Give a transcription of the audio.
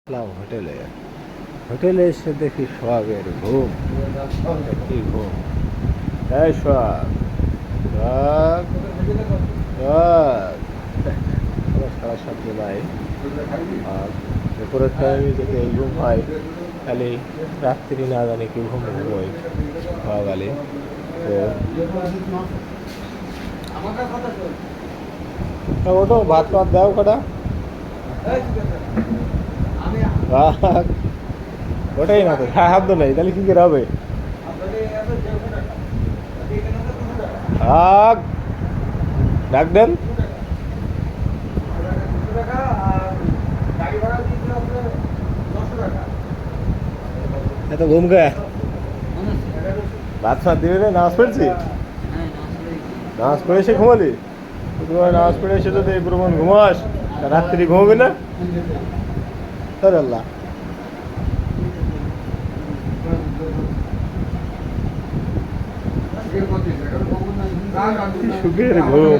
হোটেলে হোটেলে এসে দেখি সোহাগের ঘুম। কি ঘুম! এই সোহাগ, সোহাগ, সোহাগ। আমার সারা শব্দ নাই। আর দুপুরের টাইমে যদি এই ঘুম হয়, খালি রাত্রি না জানি কি ঘুম ঘুমোই সোহাগ আলী। তো ওটো ভাত ভাত দাও কটা। ওটাই না তো, হ্যাঁ হাত নেই, তাহলে কি করে হবে? ডাক দেন। এত ঘুম কে? ভাত ফাত দিবে রে? নামাজ পড়ছি, নামাজ পড়ে এসে ঘুমালি? তোমার নামাজ পড়ে এসে যদি এই প্রমাণ ঘুমাস, রাত্রি ঘুমাবি না? তোর আল্লাহ সুখের ঘুম।